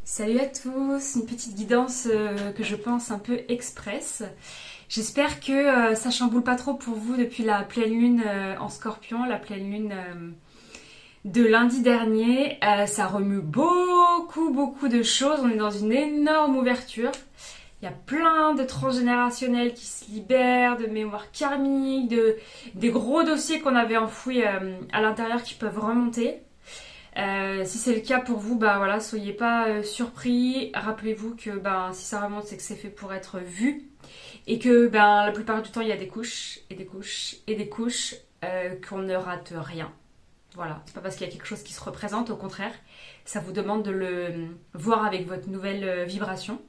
Salut à tous, une petite guidance que je pense un peu express. J'espère que ça chamboule pas trop pour vous depuis la pleine lune en Scorpion, la pleine lune de lundi dernier. Ça remue beaucoup de choses, on est dans une énorme ouverture. Il y a plein de transgénérationnels qui se libèrent, de mémoires karmiques, des gros dossiers qu'on avait enfouis à l'intérieur qui peuvent remonter. Si c'est le cas pour vous, bah voilà, soyez pas surpris. Rappelez-vous que si ça remonte, c'est que c'est fait pour être vu et que la plupart du temps, il y a des couches et des couches et des couches qu'on ne rate rien. Voilà, c'est pas parce qu'il y a quelque chose qui se représente, au contraire, ça vous demande de le voir avec votre nouvelle vibration.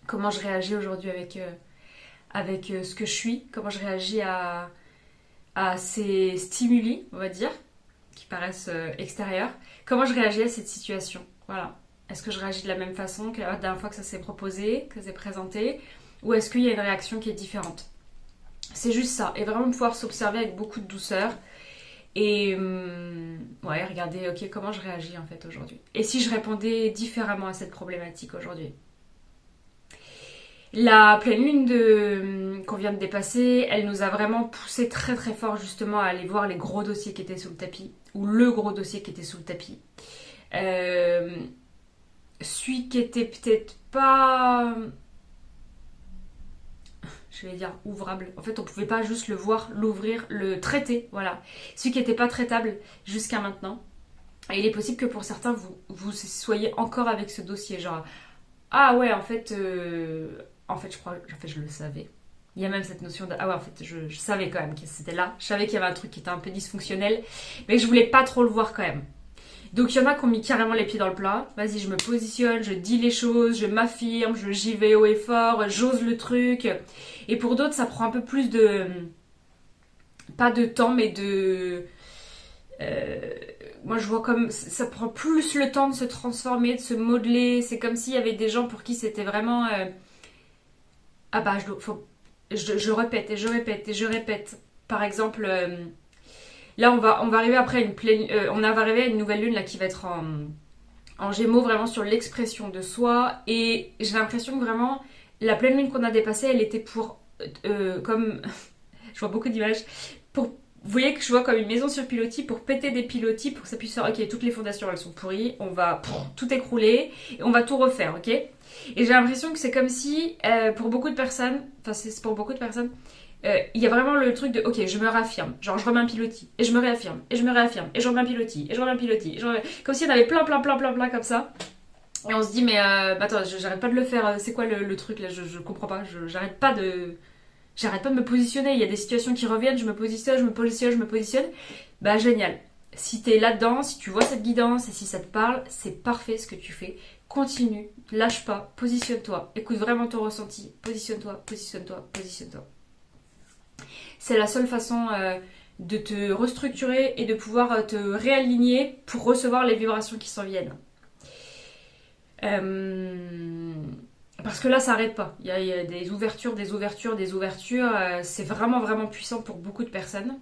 Comment je réagis aujourd'hui avec ce que je suis, comment je réagis à ces stimuli, on va dire, qui paraissent extérieurs. Comment je réagis à cette situation? Voilà. Est-ce que je réagis de la même façon que la dernière fois que ça s'est proposé, que ça s'est présenté, ou est-ce qu'il y a une réaction qui est différente? C'est juste ça. Et vraiment pouvoir s'observer avec beaucoup de douceur. Et ouais, regarder, ok, comment je réagis en fait aujourd'hui. Et si je répondais différemment à cette problématique aujourd'hui? La pleine lune qu'on vient de dépasser, elle nous a vraiment poussé très fort justement à aller voir les gros dossiers qui étaient sous le tapis, ou le gros dossier qui était sous le tapis. Euh, Celui qui était peut-être pas, je vais dire ouvrable. En fait, on pouvait pas juste le voir, l'ouvrir, le traiter, voilà. Celui qui était pas traitable jusqu'à maintenant. Et il est possible que pour certains, vous soyez encore avec ce dossier, genre ah ouais, en fait, je le savais. Il y a même cette notion de ah ouais, en fait, je savais quand même que c'était là. Je savais qu'il y avait un truc qui était un peu dysfonctionnel, mais je voulais pas trop le voir quand même. Donc il y en a qui ont mis carrément les pieds dans le plat. Vas-y, je me positionne, je dis les choses, je m'affirme, j'y vais haut et fort, j'ose le truc. Et pour d'autres, ça prend un peu plus de pas de temps, mais de euh, moi je vois comme ça prend plus le temps de se transformer, de se modeler. C'est comme s'il y avait des gens pour qui c'était vraiment ah bah je répète et je répète et je répète. Par exemple, là on va arriver après à on va arriver à une nouvelle lune là qui va être en Gémeaux, vraiment sur l'expression de soi. Et j'ai l'impression que vraiment la pleine lune qu'on a dépassée, elle était pour comme je vois beaucoup d'images pour vous voyez que je vois comme une maison sur pilotis pour péter des pilotis pour que ça puisse faire ok, toutes les fondations elles sont pourries, on va tout écrouler et on va tout refaire, ok. Et j'ai l'impression que c'est comme si pour beaucoup de personnes, enfin c'est pour beaucoup de personnes, il y a vraiment le truc de ok, je me réaffirme, genre je remets un pilotis et je me réaffirme et je me réaffirme et je remets un pilotis et je remets un pilotis comme si on avait plein comme ça. Et on se dit mais attends, j'arrête pas de le faire, c'est quoi le truc là, je comprends pas, j'arrête pas de me positionner. Il y a des situations qui reviennent, je me positionne, je me positionne, je me positionne. Bah génial. Si t'es là-dedans, si tu vois cette guidance et si ça te parle, c'est parfait ce que tu fais. Continue, lâche pas, positionne-toi, écoute vraiment ton ressenti, positionne-toi, positionne-toi, positionne-toi. C'est la seule façon de te restructurer et de pouvoir te réaligner pour recevoir les vibrations qui s'en viennent. Euh, Parce que là, ça n'arrête pas. Il y a des ouvertures, des ouvertures, des ouvertures. C'est vraiment puissant pour beaucoup de personnes.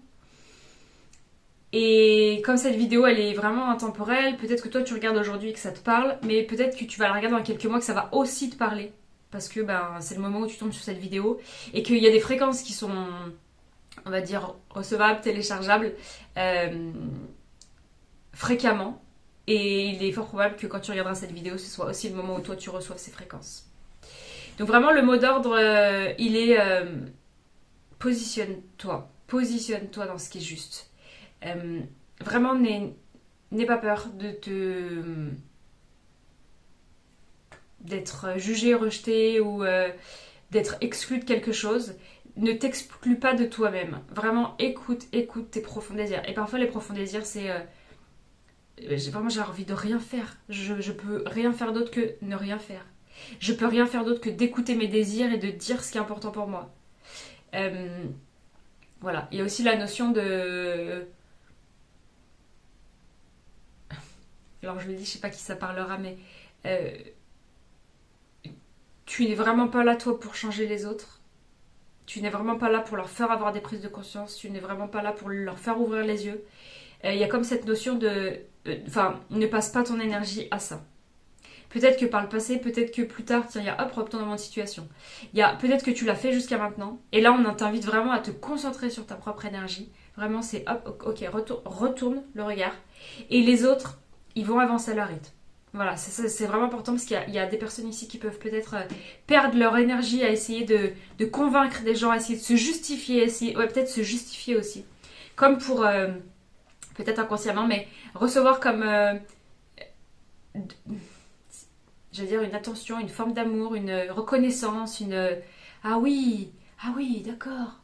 Et comme cette vidéo, elle est vraiment intemporelle, peut-être que toi, tu regardes aujourd'hui et que ça te parle, mais peut-être que tu vas la regarder dans quelques mois que ça va aussi te parler. Parce que c'est le moment où tu tombes sur cette vidéo et qu'il y a des fréquences qui sont, on va dire, recevables, téléchargeables euh, fréquemment. Et il est fort probable que quand tu regarderas cette vidéo, ce soit aussi le moment où toi, tu reçoives ces fréquences. Donc vraiment, le mot d'ordre, il est positionne-toi. Positionne-toi dans ce qui est juste. Euh, Vraiment, n'aie pas peur d'être jugé, rejeté ou d'être exclu de quelque chose. Ne t'exclus pas de toi-même. Vraiment, écoute tes profonds désirs. Et parfois, les profonds désirs, c'est j'ai envie de rien faire. Je peux rien faire d'autre que ne rien faire. Je peux rien faire d'autre que d'écouter mes désirs et de dire ce qui est important pour moi. Euh, voilà. Il y a aussi la notion de... Alors je le dis, je sais pas qui ça parlera, mais euh, tu n'es vraiment pas là toi pour changer les autres. Tu n'es vraiment pas là pour leur faire avoir des prises de conscience. Tu n'es vraiment pas là pour leur faire ouvrir les yeux. Il y a comme cette notion de... Enfin, ne passe pas ton énergie à ça. Peut-être que par le passé, peut-être que plus tard, tiens, il y a hop, retournement de situation. Il y a peut-être que tu l'as fait jusqu'à maintenant. Et là, on t'invite vraiment à te concentrer sur ta propre énergie. Vraiment, c'est hop, ok, retourne le regard. Et les autres, ils vont avancer à leur rythme. Voilà, c'est vraiment important parce qu'il y a des personnes ici qui peuvent peut-être perdre leur énergie à essayer de convaincre des gens, à essayer de se justifier, ouais, peut-être se justifier aussi. Comme pour, peut-être inconsciemment, mais recevoir comme, j'allais dire, une attention, une forme d'amour, une reconnaissance, ah oui, ah oui, d'accord.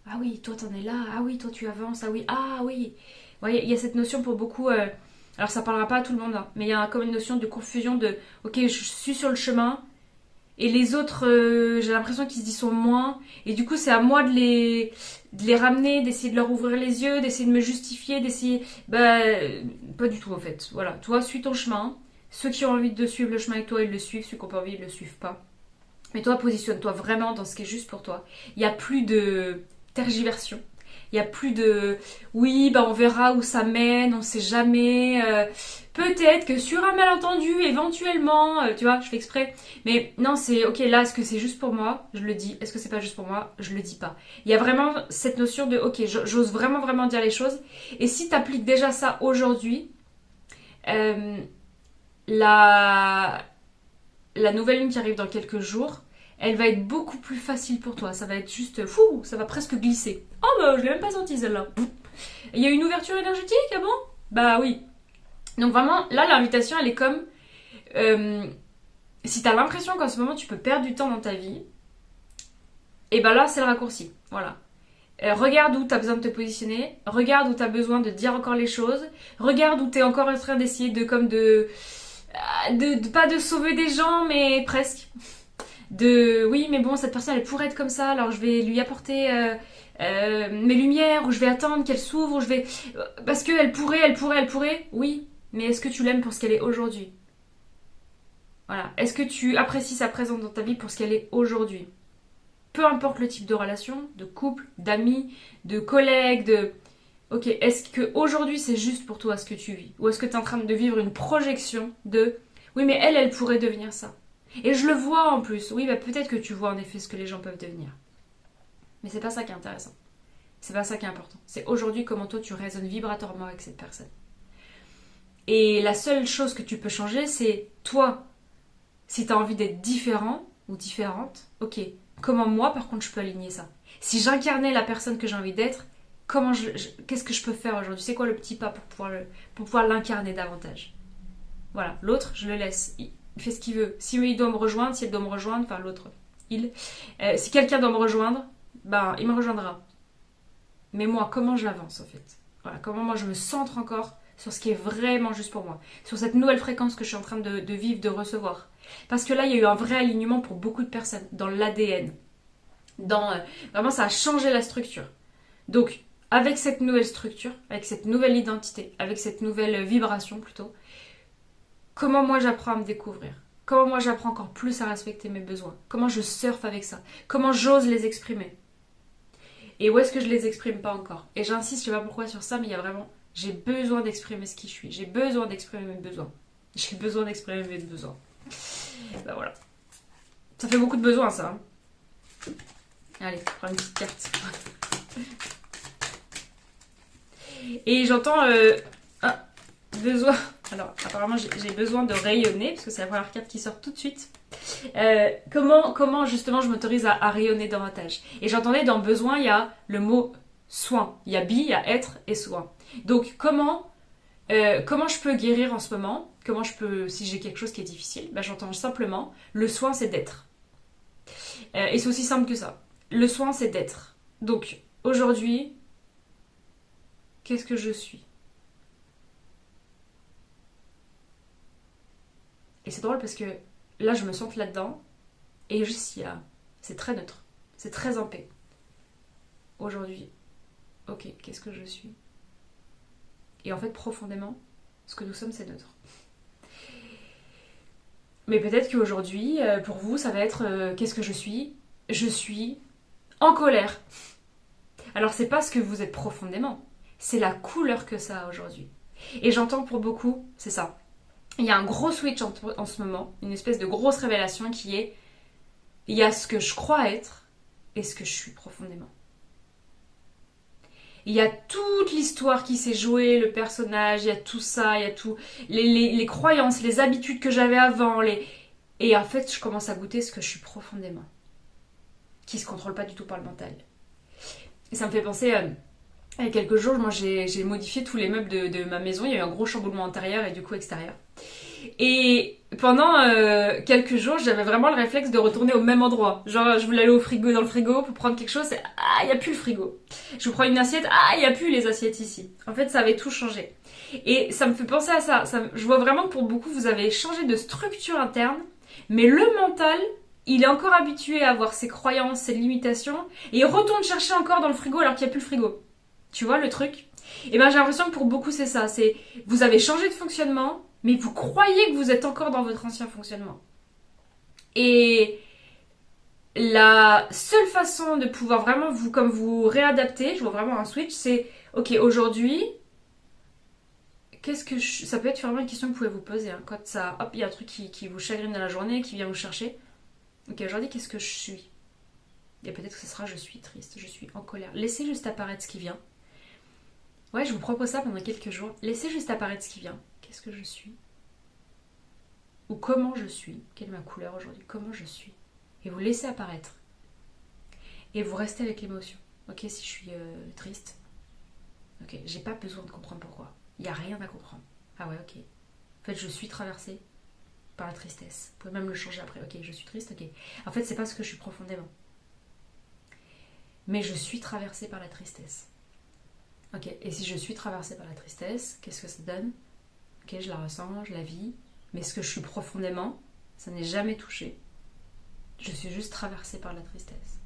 Ah oui, toi t'en es là, ah oui, toi tu avances, ah oui. Vous voyez, il y a cette notion pour beaucoup, alors ça parlera pas à tout le monde, hein, mais il y a comme une notion de confusion de, ok, je suis sur le chemin, et les autres, j'ai l'impression qu'ils y sont moins, et du coup c'est à moi de les ramener, d'essayer de leur ouvrir les yeux, d'essayer de me justifier, d'essayer, bah, pas du tout en fait. Voilà, toi suis ton chemin, ceux qui ont envie de suivre le chemin avec toi, ils le suivent, ceux qui n'ont pas envie, ils le suivent pas. Mais toi, positionne-toi vraiment dans ce qui est juste pour toi. Il n'y a plus de tergiversion. Il n'y a plus de oui, bah on verra où ça mène, on sait jamais. Peut-être que sur un malentendu, éventuellement, tu vois, je fais exprès. Mais non, c'est ok, là, est-ce que c'est juste pour moi? Je le dis. Est-ce que c'est pas juste pour moi? Je le dis pas. Il y a vraiment cette notion de ok, j'ose vraiment, vraiment dire les choses. Et si tu appliques déjà ça aujourd'hui, la, la nouvelle lune qui arrive dans quelques jours, elle va être beaucoup plus facile pour toi. Ça va être juste fou, ça va presque glisser. Oh bah je l'ai même pas senti celle-là. Il y a une ouverture énergétique, ah bon? Bah oui. Donc vraiment, là l'invitation elle est comme si t'as l'impression qu'en ce moment tu peux perdre du temps dans ta vie, et ben là c'est le raccourci. Voilà. Regarde où tu as besoin de te positionner, regarde où tu as besoin de dire encore les choses, regarde où tu es encore en train d'essayer de pas de sauver des gens, mais presque. Oui, mais bon, cette personne elle pourrait être comme ça, alors je vais lui apporter mes lumières, ou je vais attendre qu'elle s'ouvre, ou je vais. Parce qu'elle pourrait, oui, mais est-ce que tu l'aimes pour ce qu'elle est aujourd'hui? Voilà. Est-ce que tu apprécies sa présence dans ta vie pour ce qu'elle est aujourd'hui? Peu importe le type de relation, de couple, d'amis, de collègues, de... Ok, est-ce que aujourd'hui c'est juste pour toi ce que tu vis? Ou est-ce que tu es en train de vivre une projection de... Oui, mais elle pourrait devenir ça. Et je le vois en plus. Oui, bah peut-être que tu vois en effet ce que les gens peuvent devenir. Mais c'est pas ça qui est intéressant. C'est pas ça qui est important. C'est aujourd'hui comment toi tu résonnes vibratoirement avec cette personne. Et la seule chose que tu peux changer, c'est toi. Si tu as envie d'être différent ou différente, ok. Comment moi, par contre, je peux aligner ça? Si j'incarnais la personne que j'ai envie d'être, qu'est-ce que je peux faire aujourd'hui? C'est quoi le petit pas pour pouvoir l'incarner davantage? Voilà, l'autre, je le laisse. Il fait ce qu'il veut. Si il doit me rejoindre, si elle doit me rejoindre, enfin l'autre, si quelqu'un doit me rejoindre, ben il me rejoindra. Mais moi, comment j'avance en fait? Voilà, comment moi je me centre encore sur ce qui est vraiment juste pour moi, sur cette nouvelle fréquence que je suis en train de vivre, de recevoir. Parce que là, il y a eu un vrai alignement pour beaucoup de personnes dans l'ADN. Vraiment, ça a changé la structure. Donc, avec cette nouvelle structure, avec cette nouvelle identité, avec cette nouvelle vibration plutôt, comment moi j'apprends à me découvrir? Comment moi j'apprends encore plus à respecter mes besoins? Comment je surfe avec ça? Comment j'ose les exprimer? Et où est-ce que je les exprime pas encore? Et j'insiste, je sais pas pourquoi sur ça, mais il y a vraiment... J'ai besoin d'exprimer ce qui je suis. J'ai besoin d'exprimer mes besoins. J'ai besoin d'exprimer mes besoins. Ben voilà. Ça fait beaucoup de besoins, ça. Hein. Allez, prends une petite carte. Et j'entends besoin. Alors, apparemment, j'ai besoin de rayonner, parce que c'est la première carte qui sort tout de suite. Comment justement je m'autorise à rayonner davantage? Et j'entendais dans besoin, il y a le mot soin. Il y a il y a être et soin. Donc, comment je peux guérir en ce moment? Comment je peux, si j'ai quelque chose qui est difficile, ben, j'entends simplement, le soin c'est d'être. Et c'est aussi simple que ça. Le soin c'est d'être. Donc, aujourd'hui, qu'est-ce que je suis? Et c'est drôle parce que là, je me sens là-dedans, et juste c'est très neutre, c'est très en paix. Aujourd'hui, ok, qu'est-ce que je suis? Et en fait, profondément, ce que nous sommes, c'est neutre. Mais peut-être qu'aujourd'hui, pour vous, ça va être qu'est-ce que je suis? Je suis en colère. Alors, c'est pas ce que vous êtes profondément, c'est la couleur que ça a aujourd'hui. Et j'entends pour beaucoup, c'est ça. Il y a un gros switch en ce moment, une espèce de grosse révélation qui est, il y a ce que je crois être et ce que je suis profondément. Il y a toute l'histoire qui s'est jouée, le personnage, il y a tout ça, il y a tout, les croyances, les habitudes que j'avais avant, et en fait je commence à goûter ce que je suis profondément, qui se contrôle pas du tout par le mental. Et ça me fait penser, il y a quelques jours, moi j'ai modifié tous les meubles de ma maison, il y a eu un gros chamboulement intérieur et du coup extérieur. Et pendant quelques jours, j'avais vraiment le réflexe de retourner au même endroit. Genre, je voulais aller au frigo, dans le frigo pour prendre quelque chose. Ah, il n'y a plus le frigo. Je prends une assiette. Ah, il n'y a plus les assiettes ici. En fait, ça avait tout changé. Et ça me fait penser à ça. Je vois vraiment que pour beaucoup, vous avez changé de structure interne. Mais le mental, il est encore habitué à avoir ses croyances, ses limitations. Et il retourne chercher encore dans le frigo alors qu'il n'y a plus le frigo. Tu vois le truc? Et ben j'ai l'impression que pour beaucoup, c'est ça. C'est vous avez changé de fonctionnement, mais vous croyez que vous êtes encore dans votre ancien fonctionnement. Et la seule façon de pouvoir vraiment vous réadapter, je vois vraiment un switch, c'est ok, aujourd'hui, ça peut être vraiment une question que vous pouvez vous poser. Hein, quand ça, hop, il y a un truc qui vous chagrine dans la journée, qui vient vous chercher. Ok, aujourd'hui, qu'est-ce que je suis? Et peut-être que ce sera je suis triste, je suis en colère. Laissez juste apparaître ce qui vient. Ouais, je vous propose ça pendant quelques jours. Laissez juste apparaître ce qui vient. Qu'est-ce que je suis? Ou comment je suis? Quelle est ma couleur aujourd'hui? Comment je suis? Et vous laissez apparaître. Et vous restez avec l'émotion. Ok, si je suis triste, ok, j'ai pas besoin de comprendre pourquoi. Il n'y a rien à comprendre. Ah ouais, ok. En fait, je suis traversée par la tristesse. Vous pouvez même le changer après. Ok, je suis triste, ok. En fait, c'est pas ce que je suis profondément. Mais je suis traversée par la tristesse. Ok, et si je suis traversée par la tristesse, qu'est-ce que ça donne? Ok, je la ressens, je la vis. Mais ce que je suis profondément, ça n'est jamais touché. Je suis juste traversée par la tristesse.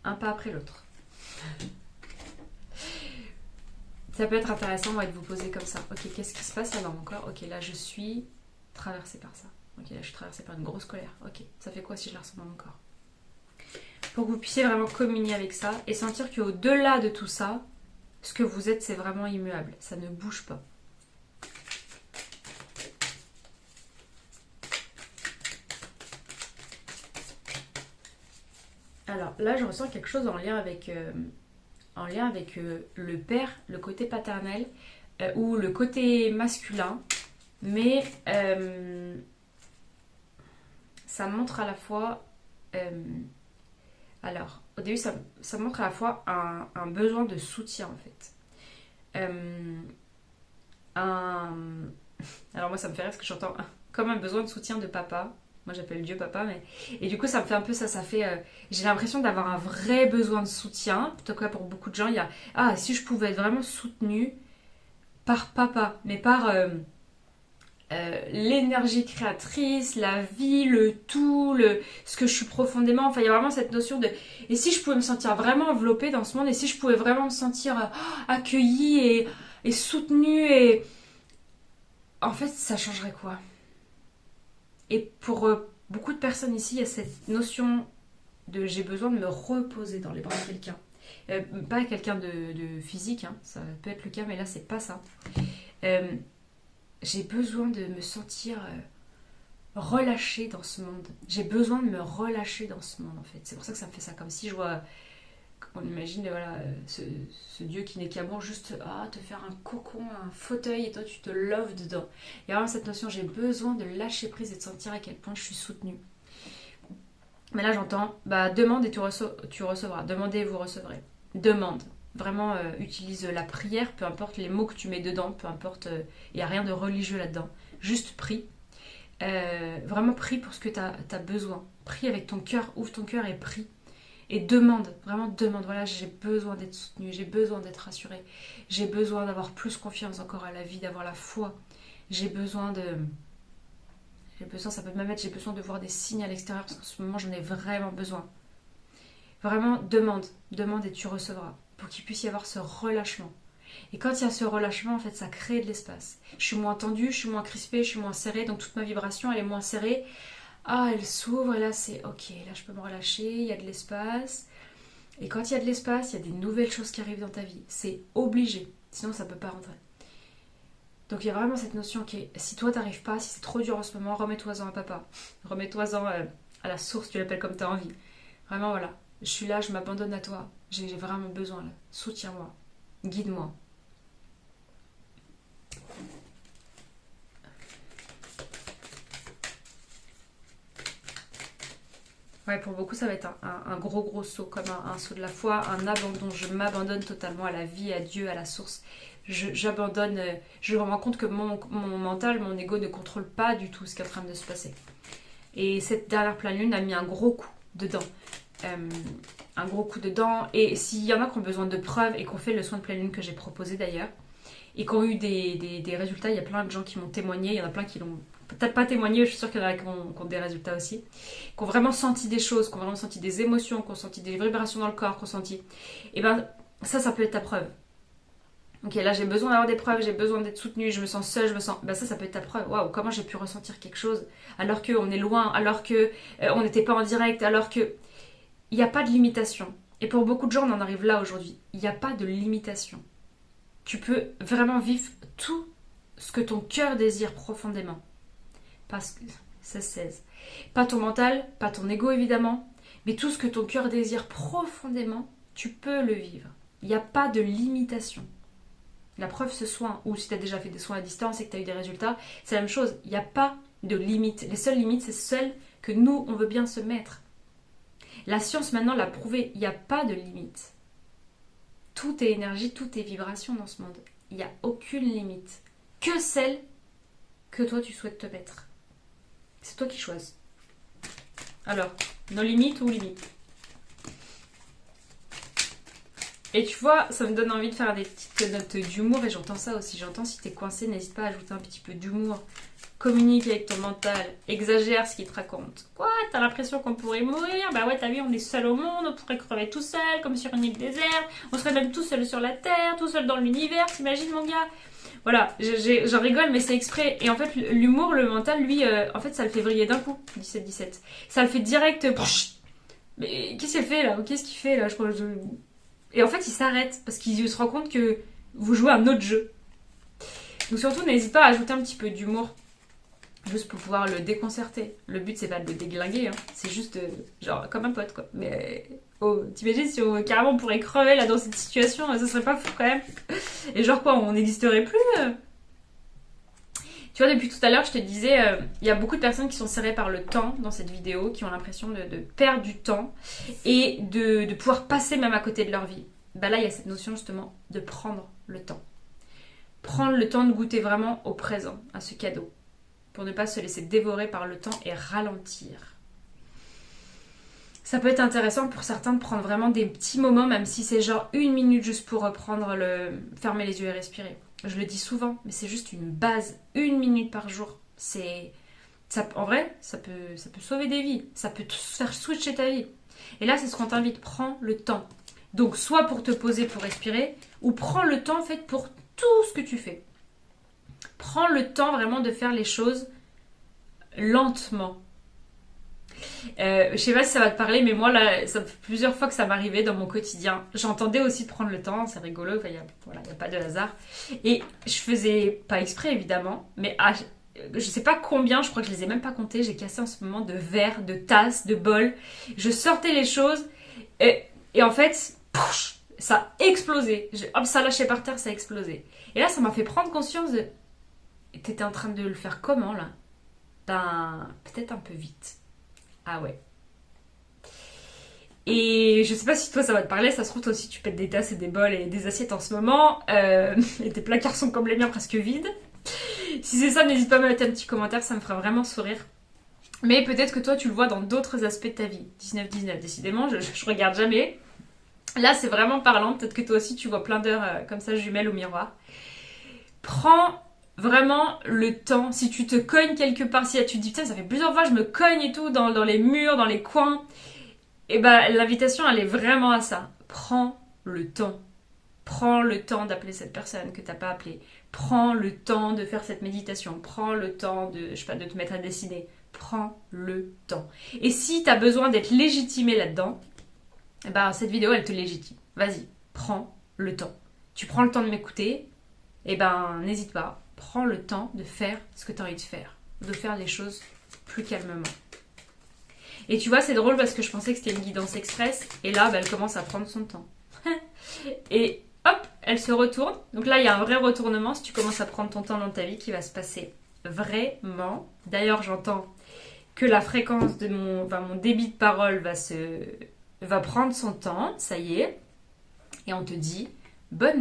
Un pas après l'autre. Ça peut être intéressant de vous poser comme ça. Ok, qu'est-ce qui se passe là dans mon corps? Ok, là je suis traversée par ça. Ok, là je suis traversée par une grosse colère. Ok, ça fait quoi si je la ressens dans mon corps? Pour que vous puissiez vraiment communier avec ça et sentir qu'au-delà de tout ça, ce que vous êtes, c'est vraiment immuable. Ça ne bouge pas. Alors là, je ressens quelque chose en lien avec le père, le côté paternel ou le côté masculin. Mais ça montre à la fois... alors, au début, ça montre à la fois un besoin de soutien en fait. Alors moi, ça me fait rire parce que j'entends comme un besoin de soutien de papa. Moi, j'appelle Dieu papa, mais... Et du coup, ça me fait un peu ça. Ça fait... j'ai l'impression d'avoir un vrai besoin de soutien. En tout cas, pour beaucoup de gens, il y a... Ah, si je pouvais être vraiment soutenue par papa, mais par l'énergie créatrice, la vie, le tout, ce que je suis profondément. Enfin, il y a vraiment cette notion de... Et si je pouvais me sentir vraiment enveloppée dans ce monde, et si je pouvais vraiment me sentir accueillie et soutenue, et... En fait, ça changerait quoi? Et pour beaucoup de personnes ici, il y a cette notion de j'ai besoin de me reposer dans les bras de quelqu'un. Pas quelqu'un de physique, hein, ça peut être le cas, mais là, c'est pas ça. J'ai besoin de me sentir relâchée dans ce monde. J'ai besoin de me relâcher dans ce monde, en fait. C'est pour ça que ça me fait ça. Comme si je vois... On imagine voilà, ce Dieu qui n'est qu'amour, juste te faire un cocon, un fauteuil, et toi tu te loves dedans. Il y a vraiment cette notion, j'ai besoin de lâcher prise et de sentir à quel point je suis soutenue. Mais là j'entends, demande et tu recevras. Demandez et vous recevrez. Demande. Vraiment, utilise la prière, peu importe les mots que tu mets dedans, peu importe, il n'y a rien de religieux là-dedans. Juste prie. Vraiment prie pour ce que tu as besoin. Prie avec ton cœur, ouvre ton cœur et prie. Et demande, vraiment demande, voilà, j'ai besoin d'être soutenue, j'ai besoin d'être rassurée, j'ai besoin d'avoir plus confiance encore à la vie, d'avoir la foi, j'ai besoin, ça peut même être, j'ai besoin de voir des signes à l'extérieur, parce qu'en ce moment j'en ai vraiment besoin. Vraiment, demande et tu recevras, pour qu'il puisse y avoir ce relâchement. Et quand il y a ce relâchement, en fait, ça crée de l'espace. Je suis moins tendue, je suis moins crispée, je suis moins serrée, donc toute ma vibration, elle est moins serrée. Ah, elle s'ouvre et là c'est ok, là je peux me relâcher, il y a de l'espace. Et quand il y a de l'espace, il y a des nouvelles choses qui arrivent dans ta vie. C'est obligé, sinon ça ne peut pas rentrer. Donc il y a vraiment cette notion qui est, si toi t'arrives pas, si c'est trop dur en ce moment, remets-toi-en à papa. Remets-toi-en à la source, tu l'appelles comme t'as envie. Vraiment voilà, je suis là, je m'abandonne à toi. J'ai vraiment besoin là. Soutiens-moi, guide-moi. Ouais, pour beaucoup, ça va être un gros saut, comme un saut de la foi, un abandon. Je m'abandonne totalement à la vie, à Dieu, à la source. J'abandonne, je me rends compte que mon mental, mon ego ne contrôle pas du tout ce qui est en train de se passer. Et cette dernière pleine lune a mis un gros coup dedans. Un gros coup dedans. Et s'il y en a qui ont besoin de preuves et qui ont fait le soin de pleine lune que j'ai proposé d'ailleurs, et qui ont eu des résultats, il y a plein de gens qui m'ont témoigné, il y en a plein qui l'ont peut-être pas témoigné, je suis sûre qu'il y en a qui ont des résultats aussi, qui ont vraiment senti des choses, qui ont vraiment senti des émotions, qui ont senti des vibrations dans le corps, qui ont senti... Et ben ça peut être ta preuve. Ok, là j'ai besoin d'avoir des preuves, j'ai besoin d'être soutenue, je me sens seule, je me sens... Ben ça peut être ta preuve. Waouh, comment j'ai pu ressentir quelque chose alors qu'on est loin, alors que on n'était pas en direct, alors que... Il n'y a pas de limitation. Et pour beaucoup de gens, on en arrive là aujourd'hui. Il n'y a pas de limitation. Tu peux vraiment vivre tout ce que ton cœur désire profondément. Parce que ça 16. Pas ton mental, pas ton ego évidemment, mais tout ce que ton cœur désire profondément, tu peux le vivre. Il n'y a pas de limitation. La preuve, ce soin, ou si tu as déjà fait des soins à distance et que tu as eu des résultats, c'est la même chose. Il n'y a pas de limite. Les seules limites, c'est celles que nous, on veut bien se mettre. La science maintenant l'a prouvé, il n'y a pas de limite. Tout est énergie, tout est vibration dans ce monde. Il n'y a aucune limite. Que celle que toi tu souhaites te mettre. C'est toi qui choisis. Alors, nos limites ou limites. Et tu vois, ça me donne envie de faire des petites notes d'humour et j'entends ça aussi. J'entends si t'es coincé, n'hésite pas à ajouter un petit peu d'humour. Communique avec ton mental, exagère ce qu'il te raconte. Quoi, t'as l'impression qu'on pourrait mourir? Bah ouais, t'as vu, on est seul au monde, on pourrait crever tout seul, comme sur une île déserte. On serait même tout seul sur la Terre, tout seul dans l'univers, t'imagines mon gars? Voilà, j'en rigole, mais c'est exprès. Et en fait, l'humour, le mental, lui, en fait, ça le fait vriller d'un coup, 17-17. Ça le fait direct... Mais qu'est-ce qu'il fait là? Qu'est-ce qu'il fait là? Et en fait, il s'arrête, parce qu'il se rend compte que vous jouez un autre jeu. Donc surtout, n'hésite pas à ajouter un petit peu d'humour. Juste pour pouvoir le déconcerter. Le but, c'est pas de le déglinguer, hein. C'est juste, genre, comme un pote, quoi. Mais, oh, t'imagines si carrément on pourrait crever là dans cette situation, ça serait pas fou quand même. Et genre quoi, on n'existerait plus Tu vois, depuis tout à l'heure, je te disais, il y a beaucoup de personnes qui sont serrées par le temps dans cette vidéo, qui ont l'impression de perdre du temps et de pouvoir passer même à côté de leur vie. Bah là, il y a cette notion justement de prendre le temps. Prendre le temps de goûter vraiment au présent, à ce cadeau. Pour ne pas se laisser dévorer par le temps et ralentir. Ça peut être intéressant pour certains de prendre vraiment des petits moments, même si c'est genre 1 minute juste pour reprendre fermer les yeux et respirer. Je le dis souvent, mais c'est juste une base, 1 minute par jour. En vrai, ça peut sauver des vies, ça peut te faire switcher ta vie. Et là, c'est ce qu'on t'invite, prends le temps. Donc, soit pour te poser, pour respirer, ou prends le temps en fait pour tout ce que tu fais. Prends le temps vraiment de faire les choses lentement. Je sais pas si ça va te parler, mais moi, là, ça fait plusieurs fois que ça m'arrivait dans mon quotidien. J'entendais aussi de prendre le temps, c'est rigolo, il n'y a pas de hasard. Et je faisais pas exprès, évidemment, mais je sais pas combien, je crois que je les ai même pas comptés, j'ai cassé en ce moment de verres, de tasses, de bols. Je sortais les choses et en fait, ça a explosé. Hop, ça lâchait par terre, ça a explosé. Et là, ça m'a fait prendre conscience de... T'étais en train de le faire comment, là? Ben, peut-être un peu vite. Ah ouais. Et je sais pas si toi ça va te parler, ça se trouve toi aussi tu pètes des tasses et des bols et des assiettes en ce moment, et tes placards sont comme les miens presque vides. Si c'est ça, n'hésite pas à me mettre un petit commentaire, ça me fera vraiment sourire. Mais peut-être que toi tu le vois dans d'autres aspects de ta vie. 19-19, décidément, je regarde jamais. Là c'est vraiment parlant, peut-être que toi aussi tu vois plein d'heures comme ça jumelles au miroir. Prends vraiment le temps, si tu te cognes quelque part, si tu te dis putain ça fait plusieurs fois je me cogne et tout dans les murs, dans les coins, et ben l'invitation elle est vraiment à ça. Prends le temps. Prends le temps d'appeler cette personne que t'as pas appelée. Prends le temps de faire cette méditation. Prends le temps de, je sais pas, de te mettre à dessiner. Prends le temps. Et si t'as besoin d'être légitimé là-dedans, et ben cette vidéo elle te légitime. Vas-y, prends le temps. Tu prends le temps de m'écouter, et ben n'hésite pas. Prends le temps de faire ce que tu as envie de faire les choses plus calmement. Et tu vois, c'est drôle parce que je pensais que c'était une guidance express, et là, elle commence à prendre son temps. Et hop, elle se retourne. Donc là, il y a un vrai retournement si tu commences à prendre ton temps dans ta vie qui va se passer vraiment. D'ailleurs, j'entends que la fréquence de mon débit de parole va prendre son temps, ça y est. Et on te dit, bonne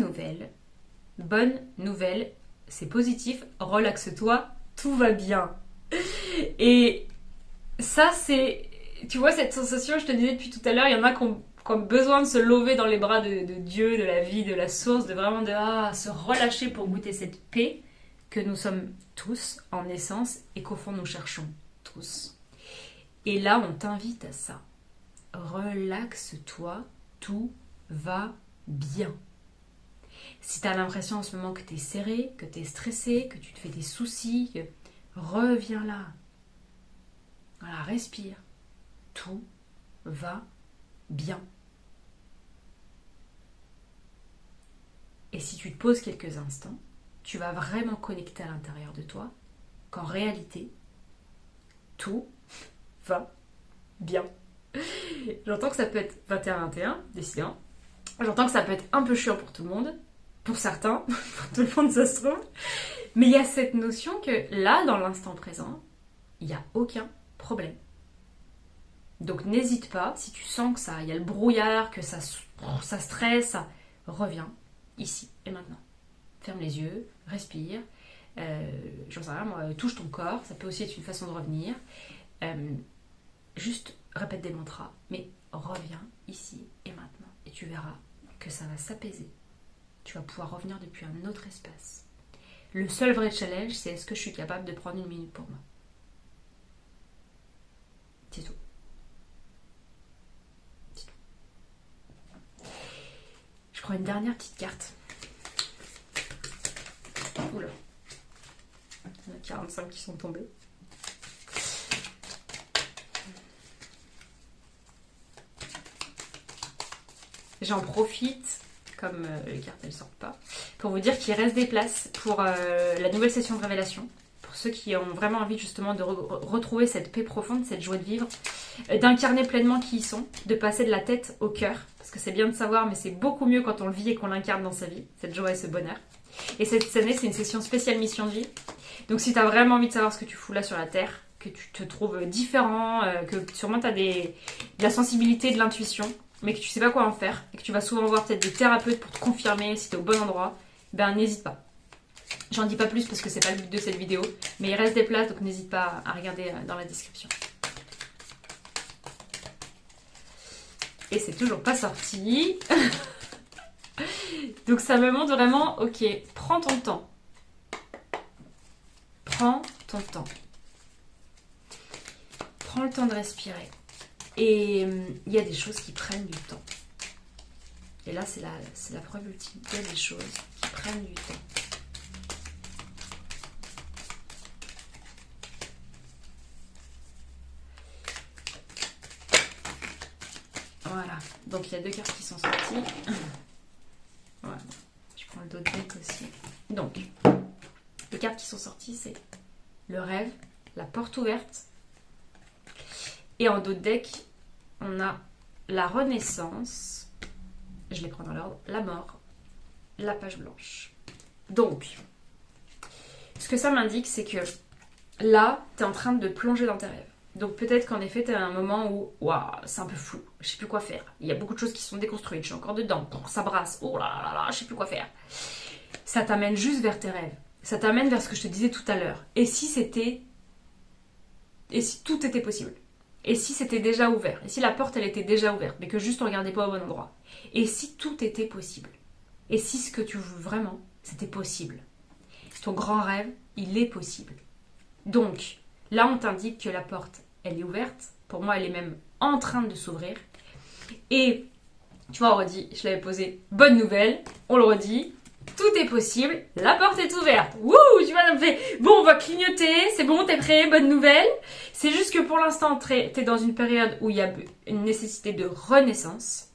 nouvelle, c'est positif, relaxe-toi, tout va bien. Et ça, c'est, tu vois, cette sensation, je te disais depuis tout à l'heure, il y en a qui ont besoin de se lever dans les bras de Dieu, de la vie, de la source, de vraiment se relâcher pour goûter cette paix que nous sommes tous en essence et qu'au fond nous cherchons tous. Et là, on t'invite à ça. Relaxe-toi, tout va bien. Si tu as l'impression en ce moment que tu es serré, que tu es stressé, que tu te fais des soucis, reviens là. Voilà, respire. Tout va bien. Et si tu te poses quelques instants, tu vas vraiment connecter à l'intérieur de toi qu'en réalité, tout va bien. J'entends que ça peut être 21-21, décidément. J'entends que ça peut être un peu chiant pour tout le monde, pour certains, pour tout le monde ça se trouve. Mais il y a cette notion que là, dans l'instant présent, il n'y a aucun problème. Donc n'hésite pas, si tu sens que il y a le brouillard, que ça stresse, reviens ici et maintenant. Ferme les yeux, respire, j'en sais rien, moi, touche ton corps, ça peut aussi être une façon de revenir. Juste répète des mantras, mais reviens ici et maintenant. Et tu verras que ça va s'apaiser. Tu vas pouvoir revenir depuis un autre espace. Le seul vrai challenge, c'est est-ce que je suis capable de prendre 1 minute pour moi. C'est tout. Je prends une dernière petite carte. Oula. Il y en a 45 qui sont tombés. J'en profite, comme les cartes elles sortent pas, pour vous dire qu'il reste des places pour la nouvelle session de révélation. Pour ceux qui ont vraiment envie justement de retrouver cette paix profonde, cette joie de vivre, d'incarner pleinement qui ils sont, de passer de la tête au cœur. Parce que c'est bien de savoir, mais c'est beaucoup mieux quand on le vit et qu'on l'incarne dans sa vie, cette joie et ce bonheur. Et cette année, c'est une session spéciale mission de vie. Donc si tu as vraiment envie de savoir ce que tu fous là sur la terre, que tu te trouves différent, que sûrement tu as de la sensibilité, de l'intuition, mais que tu sais pas quoi en faire, et que tu vas souvent voir peut-être des thérapeutes pour te confirmer si tu es au bon endroit, ben n'hésite pas. J'en dis pas plus parce que c'est pas le but de cette vidéo, mais il reste des places, donc n'hésite pas à regarder dans la description. Et c'est toujours pas sorti. Donc ça me montre vraiment, ok, prends ton temps. Prends ton temps. Prends le temps de respirer. Et il y a des choses qui prennent du temps. Et là, c'est la preuve ultime. Il y a des choses qui prennent du temps. Voilà. Donc, il y a 2 cartes qui sont sorties. Voilà. Je prends le dos de deck aussi. Donc, les cartes qui sont sorties, c'est le rêve, la porte ouverte. Et en dos de deck, on a la renaissance, je les prends dans l'ordre, la mort, la page blanche. Donc, ce que ça m'indique, c'est que là, tu es en train de plonger dans tes rêves. Donc peut-être qu'en effet, tu as un moment où, waouh, c'est un peu flou, je sais plus quoi faire. Il y a beaucoup de choses qui sont déconstruites, je suis encore dedans, ça brasse, oh là là là, je sais plus quoi faire. Ça t'amène juste vers tes rêves. Ça t'amène vers ce que je te disais tout à l'heure. Et si tout était possible? Et si c'était déjà ouvert? Et si la porte, elle était déjà ouverte, mais que juste on regardait pas au bon endroit? Et si tout était possible? Et si ce que tu veux vraiment, c'était possible? Ton grand rêve, il est possible. Donc, là, on t'indique que la porte, elle est ouverte. Pour moi, elle est même en train de s'ouvrir. Et, tu vois, on redit, je l'avais posé, bonne nouvelle, on le redit, tout est possible, la porte est ouverte. Wouh, tu vois, ça me fait, bon, on va clignoter, c'est bon, t'es prêt, bonne nouvelle. C'est juste que pour l'instant, t'es dans une période où il y a une nécessité de renaissance.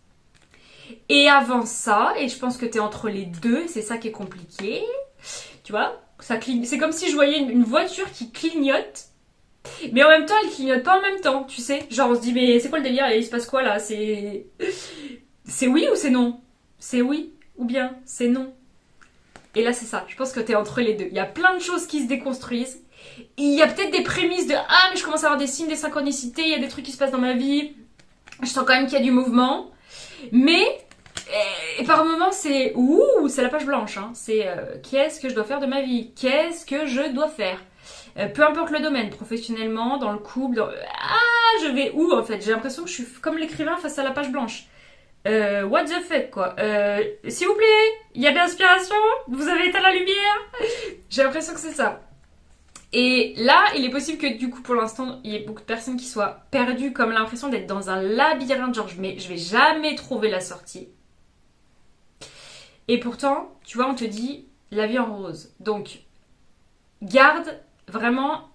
Et avant ça, et je pense que t'es entre les deux, c'est ça qui est compliqué, tu vois, Ça cligne. C'est comme si je voyais une voiture qui clignote. Mais en même temps, elle clignote pas en même temps, tu sais. Genre, on se dit, mais c'est quoi le délire? Il se passe quoi là? C'est oui ou c'est non? C'est oui ou bien c'est non? Et là, c'est ça. Je pense que t'es entre les deux. Il y a plein de choses qui se déconstruisent. Il y a peut-être des prémices de ah, mais je commence à avoir des signes, des synchronicités, il y a des trucs qui se passent dans ma vie. Je sens quand même qu'il y a du mouvement. Mais et par moments, c'est ouh, c'est la page blanche. Hein. C'est qu'est-ce que je dois faire de ma vie? Qu'est-ce que je dois faire? Peu importe le domaine, professionnellement, dans le couple, ah, je vais où en fait? J'ai l'impression que je suis comme l'écrivain face à la page blanche. What the fuck quoi. S'il vous plaît, il y a de l'inspiration? Vous avez éteint la lumière? J'ai l'impression que c'est ça. Et là, il est possible que du coup, pour l'instant, il y ait beaucoup de personnes qui soient perdues, comme l'impression d'être dans un labyrinthe, genre je vais jamais trouver la sortie. Et pourtant, tu vois, on te dit la vie en rose. Donc, garde vraiment,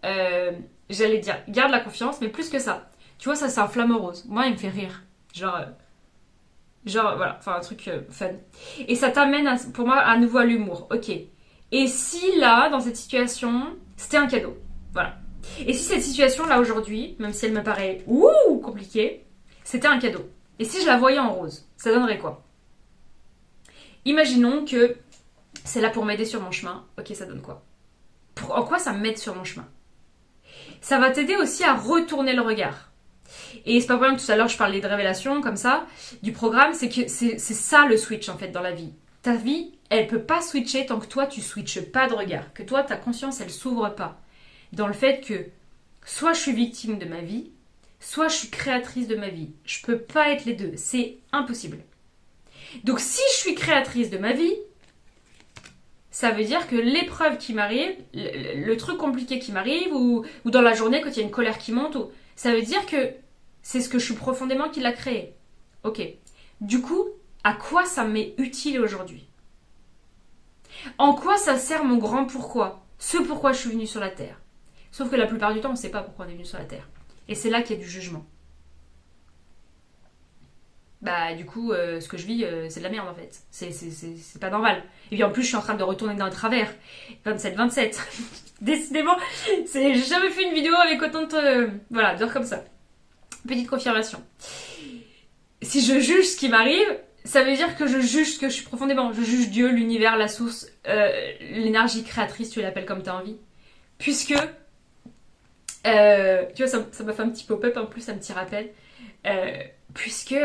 j'allais dire, garde la confiance, mais plus que ça. Tu vois, ça c'est un flamme rose. Moi, il me fait rire. Genre voilà, enfin un truc fun. Et ça t'amène, pour moi, à nouveau à l'humour. Ok. Et si là, dans cette situation, c'était un cadeau. Voilà. Et si cette situation là aujourd'hui, même si elle me paraît compliquée, c'était un cadeau. Et si je la voyais en rose, ça donnerait quoi? Imaginons que c'est là pour m'aider sur mon chemin. Ok, ça donne quoi? En quoi ça m'aide sur mon chemin? Ça va t'aider aussi à retourner le regard. Et c'est pas pour rien que tout à l'heure je parlais de révélation comme ça, du programme, c'est que c'est ça le switch en fait dans la vie. Ta vie, elle peut pas switcher tant que toi tu switches pas de regard, que toi ta conscience elle s'ouvre pas. Dans le fait que soit je suis victime de ma vie, soit je suis créatrice de ma vie. Je peux pas être les deux, c'est impossible. Donc si je suis créatrice de ma vie, ça veut dire que l'épreuve qui m'arrive, le truc compliqué qui m'arrive, ou dans la journée quand il y a une colère qui monte, ça veut dire que c'est ce que je suis profondément qui l'a créé. Ok. Du coup, à quoi ça m'est utile aujourd'hui? En quoi ça sert mon grand pourquoi? Ce pourquoi je suis venue sur la Terre. Sauf que la plupart du temps, on ne sait pas pourquoi on est venu sur la Terre. Et c'est là qu'il y a du jugement. Bah du coup, ce que je vis, c'est de la merde en fait. C'est pas normal. Et puis en plus, je suis en train de retourner dans le travers. 27-27. Décidément, j'ai jamais fait une vidéo avec autant de... voilà, d'heures comme ça. Petite confirmation. Si je juge ce qui m'arrive, ça veut dire que je juge ce que je suis profondément. Je juge Dieu, l'univers, la source, l'énergie créatrice, tu l'appelles comme tu as envie. Puisque, tu vois, ça m'a fait un petit pop-up, en plus un petit rappel. Puisque,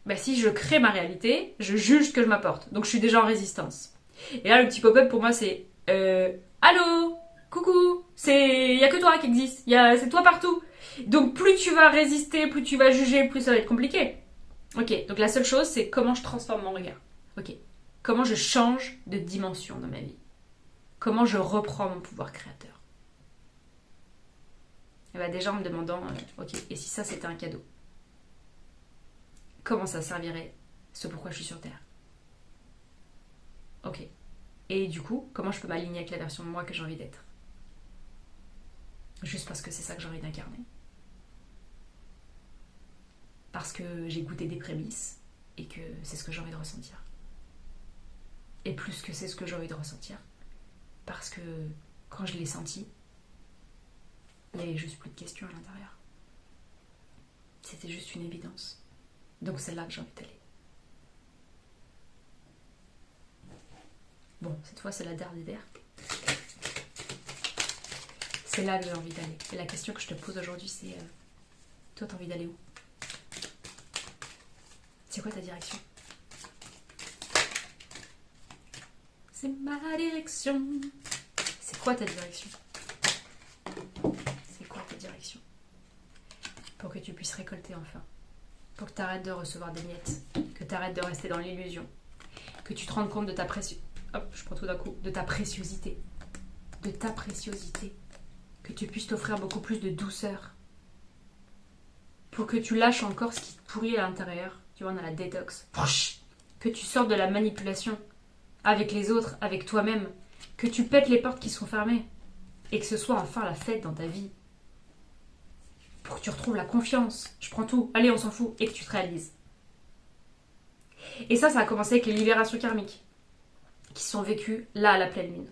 bah, si je crée ma réalité, je juge ce que je m'apporte. Donc je suis déjà en résistance. Et là, le petit pop-up pour moi, c'est allô, coucou, il y a que toi qui existe, c'est toi partout. Donc plus tu vas résister, plus tu vas juger, plus ça va être compliqué. Ok, donc la seule chose, c'est comment je transforme mon regard. Ok, comment je change de dimension dans ma vie. Comment je reprends mon pouvoir créateur. Et bah déjà en me demandant, ok, et si ça c'était un cadeau? Comment ça servirait ce pourquoi je suis sur Terre? Ok. Et du coup, comment je peux m'aligner avec la version de moi que j'ai envie d'être? Juste parce que c'est ça que j'ai envie d'incarner. Parce que j'ai goûté des prémices et que c'est ce que j'ai envie de ressentir. Et plus que c'est ce que j'ai envie de ressentir, parce que quand je l'ai senti, il n'y avait juste plus de questions à l'intérieur. C'était juste une évidence. Donc c'est là que j'ai envie d'aller. Bon, cette fois c'est la dernière. C'est là que j'ai envie d'aller. Et la question que je te pose aujourd'hui, c'est toi, t'as envie d'aller où? C'est quoi ta direction? C'est ma direction. C'est quoi ta direction? C'est quoi ta direction? Pour que tu puisses récolter enfin. Pour que tu arrêtes de recevoir des miettes. Que tu arrêtes de rester dans l'illusion. Que tu te rendes compte de ta préciosité. Hop, je prends tout d'un coup. De ta préciosité. De ta préciosité. Que tu puisses t'offrir beaucoup plus de douceur. Pour que tu lâches encore ce qui te pourrit à l'intérieur. Tu vois, on a la détox. Que tu sortes de la manipulation. Avec les autres, avec toi-même. Que tu pètes les portes qui sont fermées. Et que ce soit enfin la fête dans ta vie. Pour que tu retrouves la confiance. Je prends tout. Allez, on s'en fout. Et que tu te réalises. Et ça a commencé avec les libérations karmiques. Qui sont vécues là à la pleine lune.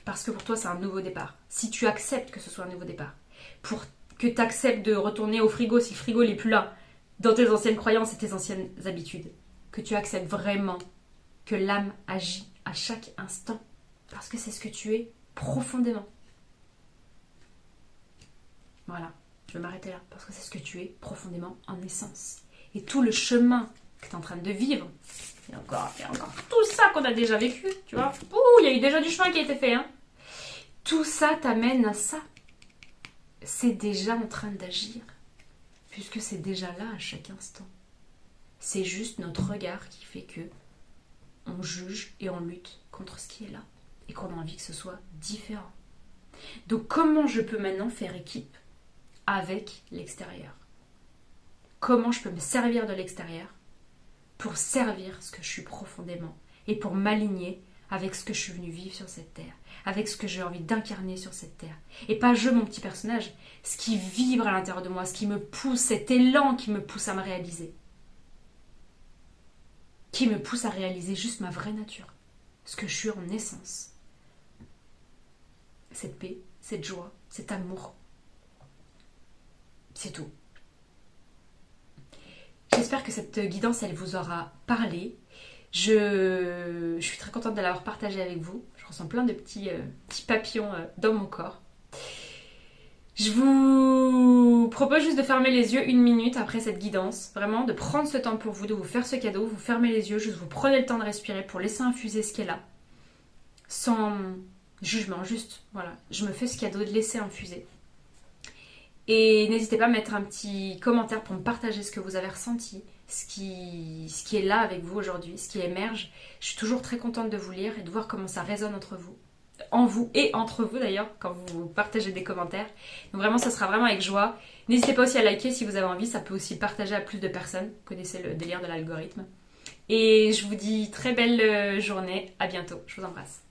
Parce que pour toi, c'est un nouveau départ. Si tu acceptes que ce soit un nouveau départ, pour que tu acceptes de retourner au frigo si le frigo n'est plus là, dans tes anciennes croyances et tes anciennes habitudes, que tu acceptes vraiment que l'âme agit à chaque instant, parce que c'est ce que tu es profondément. Voilà, je vais m'arrêter là, parce que c'est ce que tu es profondément en essence. Et tout le chemin que tu es en train de vivre, il y a encore tout ça qu'on a déjà vécu, tu vois. Ouh, il y a eu déjà du chemin qui a été fait, hein. Tout ça t'amène à ça. C'est déjà en train d'agir, puisque c'est déjà là à chaque instant. C'est juste notre regard qui fait que on juge et on lutte contre ce qui est là, et qu'on a envie que ce soit différent. Donc comment je peux maintenant faire équipe avec l'extérieur? Comment je peux me servir de l'extérieur pour servir ce que je suis profondément et pour m'aligner avec ce que je suis venue vivre sur cette terre, avec ce que j'ai envie d'incarner sur cette terre. Et pas je, mon petit personnage, ce qui vibre à l'intérieur de moi, ce qui me pousse, cet élan qui me pousse à me réaliser. Qui me pousse à réaliser juste ma vraie nature, ce que je suis en essence. Cette paix, cette joie, cet amour. C'est tout. J'espère que cette guidance, elle vous aura parlé. Je suis très contente de l'avoir partagée avec vous. Je ressens plein de petits papillons dans mon corps. Je vous propose juste de fermer les yeux 1 minute après cette guidance. Vraiment, de prendre ce temps pour vous, de vous faire ce cadeau. Vous fermez les yeux, juste vous prenez le temps de respirer pour laisser infuser ce qui est là. Sans jugement, juste, voilà. Je me fais ce cadeau de laisser infuser. Et n'hésitez pas à mettre un petit commentaire pour me partager ce que vous avez ressenti, ce qui est là avec vous aujourd'hui, ce qui émerge. Je suis toujours très contente de vous lire et de voir comment ça résonne entre vous. En vous et entre vous d'ailleurs, quand vous partagez des commentaires. Donc vraiment, ça sera vraiment avec joie. N'hésitez pas aussi à liker si vous avez envie, ça peut aussi partager à plus de personnes. Vous connaissez le délire de l'algorithme. Et je vous dis très belle journée, à bientôt, je vous embrasse.